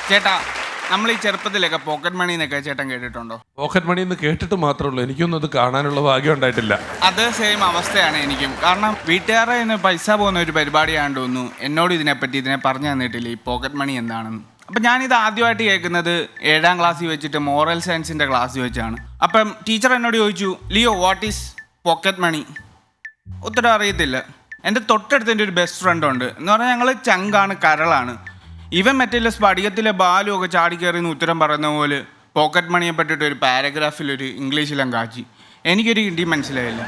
ചേട്ടാ, നമ്മൾ ഈ ചെറുപ്പത്തിലൊക്കെ പോക്കറ്റ് മണി എന്നൊക്കെ ചേട്ടൻ കേട്ടിട്ടുണ്ടോ? പോക്കറ്റ് മണി എന്ന് കേട്ടിട്ട് മാത്രമേ ഉള്ളൂ, എനിക്കൊന്നും അത് കാണാനുള്ള ഭാഗ്യം ഉണ്ടായിട്ടില്ല. അത് സെയിം അവസ്ഥയാണ് എനിക്കും. കാരണം വീട്ടുകാരെ നിന്ന് പൈസ പോകുന്ന ഒരു പരിപാടിയാണ്ട് തോന്നുന്നു എന്നോട് ഇതിനെ പറഞ്ഞു തന്നിട്ടില്ല ഈ പോക്കറ്റ് മണി എന്താണെന്ന്. അപ്പം ഞാനിത് ആദ്യമായിട്ട് കേൾക്കുന്നത് 7ാം ക്ലാസ്സിൽ വെച്ചിട്ട് മോറൽ സയൻസിൻ്റെ ക്ലാസ്സിൽ വെച്ചാണ്. അപ്പം ടീച്ചർ എന്നോട് ചോദിച്ചു, Leo what is pocket money? ഉത്തരം അറിയത്തില്ല. എൻ്റെ തൊട്ടടുത്ത് എൻ്റെ ഒരു ബെസ്റ്റ് ഫ്രണ്ട് ഉണ്ട് എന്ന് പറഞ്ഞാൽ ഞങ്ങൾ ചങ്കാണ്, കരളാണ്. ഇവൻ മറ്റേ സ്പടികത്തിലെ ബാലും ഒക്കെ ചാടിക്കയറിന്ന് ഉത്തരം പറയുന്ന പോലെ പോക്കറ്റ് മണിയെ പറ്റിയിട്ട് ഒരു പാരഗ്രാഫിലൊരു ഇംഗ്ലീഷിലും കാച്ചി. എനിക്കൊരു കിണ്ടി മനസ്സിലായില്ല.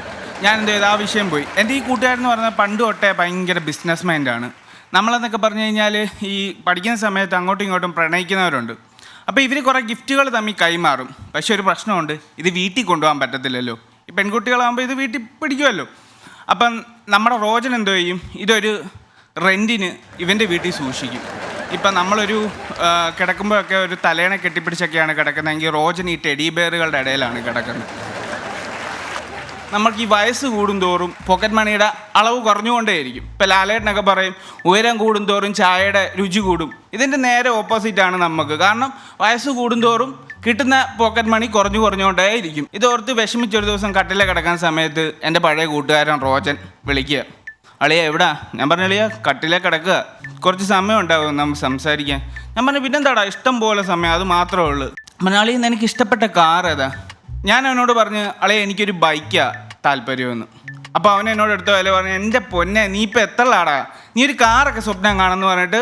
ഞാൻ എന്ത് ചെയ്ത് ആ വിഷയം പോയി. എൻ്റെ ഈ കൂട്ടുകാരെന്ന് പറഞ്ഞാൽ പണ്ട് തൊട്ടേ ഭയങ്കര ബിസിനസ് മൈൻഡാണ്. നമ്മളെന്നൊക്കെ പറഞ്ഞു കഴിഞ്ഞാൽ ഈ പഠിക്കുന്ന സമയത്ത് അങ്ങോട്ടും ഇങ്ങോട്ടും പ്രണയിക്കുന്നവരുണ്ട്. അപ്പോൾ ഇവർ കുറേ ഗിഫ്റ്റുകൾ തമ്മിൽ കൈമാറും. പക്ഷേ ഒരു പ്രശ്നമുണ്ട്, ഇത് വീട്ടിൽ കൊണ്ടുപോകാൻ പറ്റത്തില്ലല്ലോ. ഈ പെൺകുട്ടികളാകുമ്പോൾ ഇത് വീട്ടിൽ പിടിക്കുമല്ലോ. അപ്പം നമ്മുടെ റോജൻ എന്തോ ചെയ്യും, ഇതൊരു റെൻറ്റിന് ഇവൻ്റെ വീട്ടിൽ സൂക്ഷിക്കും. ഇപ്പം നമ്മളൊരു കിടക്കുമ്പോഴൊക്കെ ഒരു തലേണ കെട്ടിപ്പിടിച്ചൊക്കെയാണ് കിടക്കുന്നതെങ്കിൽ റോജൻ ഈ ടെഡി ബെയറുകളുടെ ഇടയിലാണ് കിടക്കുന്നത്. നമുക്ക് ഈ വയസ്സ് കൂടുന്തോറും പോക്കറ്റ് മണിയുടെ അളവ് കുറഞ്ഞുകൊണ്ടേയിരിക്കും. ഇപ്പം ലാലേട്ടനൊക്കെ പറയും ഉയരം കൂടുന്തോറും ചായയുടെ രുചി കൂടും. ഇതിൻ്റെ നേരെ ഓപ്പോസിറ്റാണ് നമുക്ക്. കാരണം വയസ്സ് കൂടുന്തോറും കിട്ടുന്ന പോക്കറ്റ് മണി കുറഞ്ഞുകൊണ്ടേയിരിക്കും. ഇതോർത്ത് വിഷമിച്ചൊരു ദിവസം കട്ടിലെ കിടക്കാൻ സമയത്ത് എൻ്റെ പഴയ കൂട്ടുകാരൻ റോജൻ വിളിക്കുക, അളിയ എവിടാ? ഞാൻ പറഞ്ഞ അളിയ കട്ടിലെ കിടക്കുക, കുറച്ച് സമയം ഉണ്ടാവും നമുക്ക് സംസാരിക്കാൻ. ഞാൻ പറഞ്ഞു പിന്നെന്താടാ, ഇഷ്ടം പോലെ സമയം, അത് മാത്രമേ ഉള്ളൂ. മലയാളി എനിക്ക് ഇഷ്ടപ്പെട്ട കാർ ഏതാ? ഞാൻ അവനോട് പറഞ്ഞ് അളിയ എനിക്കൊരു ബൈക്കാണ് താല്പര്യമെന്ന്. അപ്പോൾ അവൻ എന്നോട് എടുത്ത വില പറഞ്ഞു, എൻ്റെ പൊന്നെ നീ ഇപ്പം എത്രലാടാ, നീ ഒരു കാറൊക്കെ സ്വപ്നം കാണുമെന്ന് പറഞ്ഞിട്ട്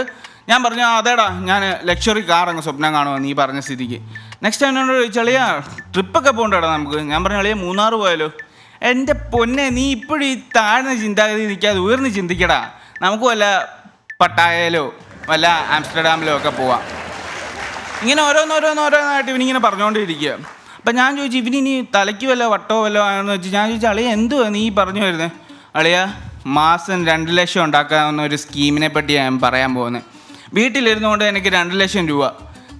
ഞാൻ പറഞ്ഞു അതേടാ ഞാൻ ലക്ഷറി കാറങ്ങ് സ്വപ്നം കാണുമോ നീ പറഞ്ഞ സ്ഥിതിക്ക്. നെക്സ്റ്റ് അവനോട് ചോദിച്ചു അളിയ ട്രിപ്പൊക്കെ പോകണ്ടേടാ നമുക്ക്? ഞാൻ പറഞ്ഞു അളിയ മൂന്നാർ പോയാലോ? എൻ്റെ പൊന്നെ നീ ഇപ്പോഴും ഈ താഴ്ന്ന ചിന്താഗതി നിൽക്കാതെ ഉയർന്ന് ചിന്തിക്കടാ, നമുക്ക് വല്ല പട്ടായയിലോ വല്ല ആംസ്റ്റർഡാമിലോ ഒക്കെ പോവാം. ഇങ്ങനെ ഓരോന്നായിട്ട് ഇവനിങ്ങനെ പറഞ്ഞുകൊണ്ടിരിക്കുക. അപ്പം ഞാൻ ചോദിച്ചു ഇവനിനി തലയ്ക്ക് വല്ല വട്ടോ വല്ലോ ആണെന്ന് വെച്ച് ഞാൻ ചോദിച്ചു അളിയ എന്തുവാ നീ പറഞ്ഞു വരുന്നത്? അളിയ മാസം 2 ലക്ഷം ഉണ്ടാക്കാവുന്ന ഒരു സ്കീമിനെ പറ്റി ഞാൻ പറയാൻ പോകുന്നത്. വീട്ടിലിരുന്നുകൊണ്ട് എനിക്ക് 2 ലക്ഷം രൂപ.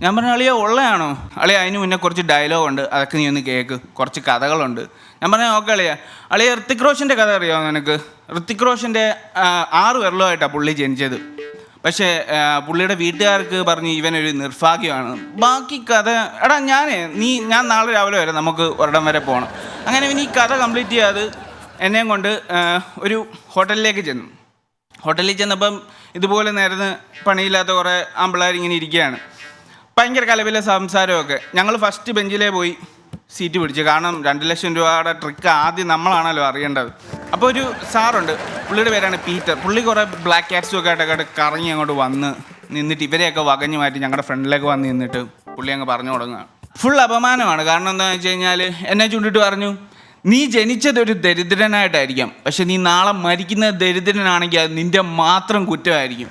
ഞാൻ പറഞ്ഞു അളിയ ഉള്ളതാണോ? അളിയ അതിന് മുന്നേ കുറച്ച് ഡയലോഗുണ്ട്, അതൊക്കെ നീ ഒന്ന് കേൾക്ക്, കുറച്ച് കഥകളുണ്ട്. ഞാൻ പറഞ്ഞു ഓക്കെ അളിയ ഋത്തിക് റോഷൻ്റെ കഥ അറിയാമോ നിനക്ക്? ഋത്തിക് റോഷൻ്റെ 6 വിരലുമായിട്ടാണ് പുള്ളി ജനിച്ചത്. പക്ഷേ പുള്ളിയുടെ വീട്ടുകാർക്ക് പറഞ്ഞ് ഇവനൊരു നിർഭാഗ്യമാണ്. ബാക്കി കഥ എടാ ഞാൻ നാളെ രാവിലെ വരെ നമുക്ക് ഒരിടം വരെ പോകണം. അങ്ങനെ ഇവൻ ഈ കഥ കംപ്ലീറ്റ് ചെയ്യാതെ എന്നെയും കൊണ്ട് ഒരു ഹോട്ടലിലേക്ക് ചെന്നു. ഹോട്ടലിൽ ചെന്നപ്പം ഇതുപോലെ നേരത്തെ പണിയില്ലാത്ത കുറേ ആമ്പിള്ളേരിങ്ങനെ ഇരിക്കുകയാണ്. ഭയങ്കര കലവിലെ സംസാരമൊക്കെ. ഞങ്ങൾ ഫസ്റ്റ് ബെഞ്ചിലേ പോയി സീറ്റ് പിടിച്ചു. കാരണം 2 ലക്ഷം രൂപയുടെ ട്രിക്ക് ആദ്യം നമ്മളാണല്ലോ അറിയേണ്ടത്. അപ്പോൾ ഒരു സാറുണ്ട്, പുള്ളിയുടെ പേരാണ് പീറ്റർ. പുള്ളി കുറേ ബ്ലാക്ക് ക്യാറ്റ്സും ഒക്കെ ആയിട്ടൊക്കെ കറങ്ങി അങ്ങോട്ട് വന്ന് നിന്നിട്ട് ഇവരെയൊക്കെ വകഞ്ഞു മാറ്റി ഞങ്ങളുടെ ഫ്രണ്ടിലേക്ക് വന്ന് നിന്നിട്ട് പുള്ളി അങ്ങ് പറഞ്ഞു തുടങ്ങുക. ഫുൾ അപമാനമാണ്. കാരണം എന്താണെന്ന് വെച്ച് കഴിഞ്ഞാൽ എന്നെ ചൂണ്ടിട്ട് പറഞ്ഞു നീ ജനിച്ചതൊരു ദരിദ്രനായിട്ടായിരിക്കാം, പക്ഷെ നീ നാളെ മരിക്കുന്ന ദരിദ്രനാണെങ്കിൽ അത് നിൻ്റെ മാത്രം കുറ്റമായിരിക്കും.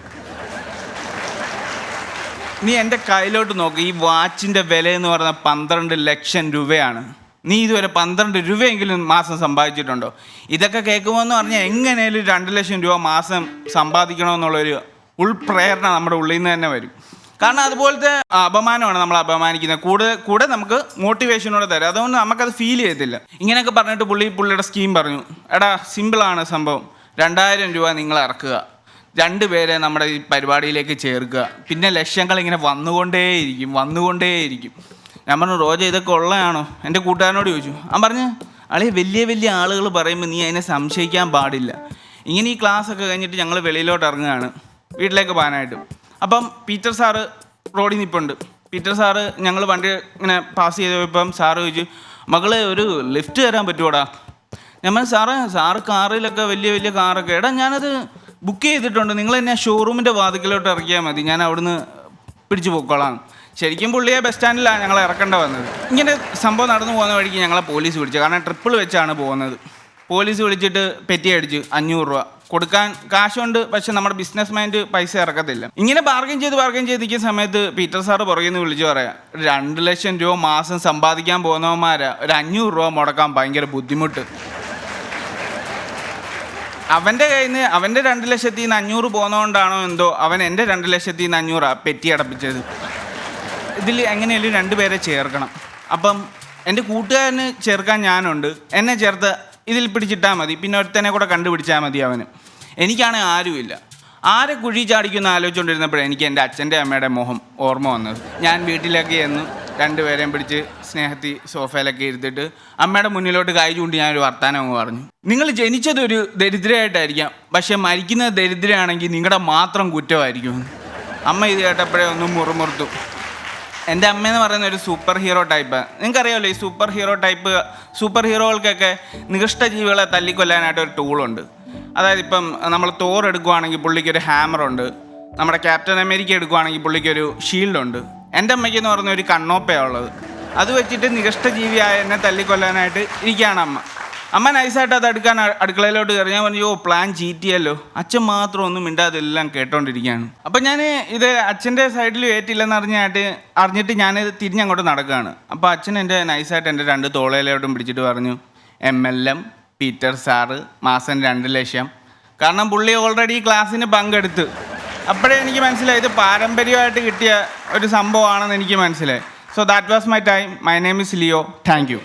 നീ എൻ്റെ കയ്യിലോട്ട് നോക്ക്, ഈ വാച്ചിൻ്റെ വില എന്ന് പറഞ്ഞാൽ 12 ലക്ഷം രൂപയാണ്. നീ ഇതുവരെ 12 രൂപയെങ്കിലും മാസം സമ്പാദിച്ചിട്ടുണ്ടോ? ഇതൊക്കെ കേൾക്കുമ്പോൾ എന്ന് പറഞ്ഞാൽ എങ്ങനെയാലും 2 ലക്ഷം രൂപ മാസം സമ്പാദിക്കണമെന്നുള്ളൊരു ഉൾപ്രേരണ നമ്മുടെ ഉള്ളിൽ നിന്ന് തന്നെ വരും. കാരണം അതുപോലത്തെ അപമാനമാണ് നമ്മൾ അപമാനിക്കുന്നത്. കൂടെ നമുക്ക് മോട്ടിവേഷനോടെ തരാം. അതുകൊണ്ട് നമുക്കത് ഫീൽ ചെയ്യത്തില്ല. ഇങ്ങനെയൊക്കെ പറഞ്ഞിട്ട് പുള്ളിയുടെ സ്കീം പറഞ്ഞു, എടാ സിമ്പിളാണ് സംഭവം, 2000 രൂപ നിങ്ങൾ ഇറക്കുക, 2 പേരെ നമ്മുടെ ഈ പരിപാടിയിലേക്ക് ചേർക്കുക, പിന്നെ ലക്ഷ്യങ്ങൾ ഇങ്ങനെ വന്നുകൊണ്ടേയിരിക്കും. ഞാൻ പറഞ്ഞു റോജ ഇതൊക്കെ ഉള്ളതാണോ? എൻ്റെ കൂട്ടുകാരനോട് ചോദിച്ചു. അവൻ പറഞ്ഞു അളിയ വലിയ ആളുകൾ പറയുമ്പോൾ നീ അതിനെ സംശയിക്കാൻ പാടില്ല. ഇങ്ങനെ ഈ ക്ലാസ്സൊക്കെ കഴിഞ്ഞിട്ട് ഞങ്ങൾ വെളിയിലോട്ട് ഇറങ്ങുകയാണ് വീട്ടിലേക്ക് പോകാനായിട്ട്. അപ്പം പീറ്റർ സാറ് റോഡിൽ നിൽപ്പുണ്ട്. പീറ്റർ സാറ് ഞങ്ങൾ വണ്ടി ഇങ്ങനെ പാസ് ചെയ്ത് പോയപ്പം സാറ് ചോദിച്ചു മകളെ ഒരു ലിഫ്റ്റ് തരാൻ പറ്റുമോടാ? ഞാൻ പറഞ്ഞു സാറ് കാറിലൊക്കെ വലിയ കാറൊക്കെ എടാ ഞാനത് ബുക്ക് ചെയ്തിട്ടുണ്ട്, നിങ്ങൾ എന്നെ ഷോറൂമിൻ്റെ വാതിക്കലോട്ട് ഇറക്കിയാൽ മതി, ഞാൻ അവിടുന്ന് പിടിച്ചു പോയിക്കോളാം. ശരിക്കും പുള്ളിയെ ബസ് സ്റ്റാൻഡിലാണ് ഞങ്ങൾ ഇറക്കേണ്ട വന്നത്. ഇങ്ങനെ സംഭവം നടന്നു പോകുന്ന വഴിക്ക് ഞങ്ങളെ പോലീസ് വിളിച്ചു. കാരണം ട്രിപ്പിൾ വെച്ചാണ് പോകുന്നത്. പോലീസ് വിളിച്ചിട്ട് പെറ്റി അടിച്ച് 500 രൂപ കൊടുക്കാൻ കാശുണ്ട്, പക്ഷെ നമ്മുടെ ബിസിനസ് മൈൻഡ് പൈസ ഇറക്കത്തില്ല. ഇങ്ങനെ ബാർഗൈൻ ചെയ്ത് നിൽക്കുന്ന സമയത്ത് പീറ്റർ സാറ് പുറകിൽ നിന്ന് വിളിച്ച് പറയാം 2 ലക്ഷം രൂപ മാസം സമ്പാദിക്കാൻ പോകുന്നവന്മാരാ ഒരു 500 രൂപ മുടക്കാൻ ഭയങ്കര ബുദ്ധിമുട്ട്. അവൻ്റെ കയ്യിൽ നിന്ന് അവൻ്റെ 2 ലക്ഷത്തിൽ നിന്ന് 500 പോകുന്നതുകൊണ്ടാണോ എന്തോ അവൻ എൻ്റെ 2 ലക്ഷത്തിൽ നിന്ന് 500 പെറ്റി അടപ്പിച്ചത്. ഇതിൽ എങ്ങനെയാലും 2 പേരെ ചേർക്കണം. അപ്പം എൻ്റെ കൂട്ടുകാരന് ചേർക്കാൻ ഞാനുണ്ട്, എന്നെ ചേർത്ത് ഇതിൽ പിടിച്ചിട്ടാൽ മതി, പിന്നെ ഒരുത്തനെ കൂടെ കണ്ടുപിടിച്ചാൽ മതി അവന്. എനിക്കാണെങ്കിൽ ആരുമില്ല. ആരെ കുഴി ചാടിക്കുമെന്ന് ആലോചിച്ചുകൊണ്ടിരുന്നപ്പോഴാണ് എനിക്ക് എൻ്റെ അച്ഛൻ്റെ അമ്മയുടെ മുഖം ഓർമ്മ വന്നത്. ഞാൻ വീട്ടിലേക്ക് ചെന്ന് രണ്ടുപേരെയും പിടിച്ച് സ്നേഹത്തിൽ സോഫയിലൊക്കെ ഇരുത്തിട്ട് അമ്മയുടെ മുന്നിലോട്ട് കൈ ചൂണ്ടി ഞാനൊരു വർത്താനം അങ്ങ് പറഞ്ഞു. നിങ്ങൾ ജനിച്ചതൊരു ദരിദ്രമായിട്ടായിരിക്കാം, പക്ഷെ മരിക്കുന്നത് ദരിദ്രയാണെങ്കിൽ നിങ്ങളുടെ മാത്രം കുറ്റമായിരിക്കും. അമ്മ ഇത് കേട്ടപ്പോഴേ ഒന്നും മുറുമുറുത്തു. എൻ്റെ അമ്മയെന്ന് പറയുന്ന ഒരു സൂപ്പർ ഹീറോ ടൈപ്പ്. നിങ്ങൾക്കറിയാമല്ലോ, ഈ സൂപ്പർ ഹീറോകൾക്കൊക്കെ നികൃഷ്ട ജീവികളെ തല്ലിക്കൊല്ലാനായിട്ട് ഒരു ടൂളുണ്ട്. അതായത് ഇപ്പം നമ്മൾ തോർ എടുക്കുവാണെങ്കിൽ പുള്ളിക്കൊരു ഹാമറുണ്ട്, നമ്മുടെ ക്യാപ്റ്റൻ അമേരിക്ക എടുക്കുവാണെങ്കിൽ പുള്ളിക്കൊരു ഷീൽഡുണ്ട്. എൻ്റെ അമ്മയ്ക്കെന്ന് പറഞ്ഞ ഒരു കണ്ണോപ്പയാണ് ഉള്ളത്. അത് വെച്ചിട്ട് നികൃഷ്ട ജീവിയായ എന്നെ തല്ലിക്കൊല്ലാനായിട്ട് ഇരിക്കുകയാണ് അമ്മ. അമ്മ നൈസായിട്ട് അത് എടുക്കാൻ അടുക്കളയിലോട്ട് കയറി. ഞാൻ പറഞ്ഞു, പ്ലാൻ ചീറ്റിയല്ലോ. അച്ഛൻ മാത്രം ഒന്നും മിണ്ടാതെല്ലാം കേട്ടോണ്ടിരിക്കുകയാണ്. അപ്പം ഞാൻ ഇത് അച്ഛൻ്റെ സൈഡിൽ ഏറ്റില്ലെന്ന് അറിഞ്ഞിട്ട് ഞാനിത് തിരിഞ്ഞങ്ങോട്ട് നടക്കുകയാണ്. അപ്പോൾ അച്ഛൻ എൻ്റെ നൈസായിട്ട് എൻ്റെ 2 തോളയിലോട്ടും പിടിച്ചിട്ട് പറഞ്ഞു, MLM പീറ്റർ സാറ് മാസം 2 ലക്ഷം. കാരണം പുള്ളി ഓൾറെഡി ക്ലാസ്സിന് പങ്കെടുത്ത്. അപ്പോഴേ എനിക്ക് മനസ്സിലായി ഇത് പാരമ്പര്യമായിട്ട് കിട്ടിയ ഒരു സംഭവമാണെന്ന് എനിക്ക് മനസ്സിലായി. So that was my time. My name is Leo. Thank you.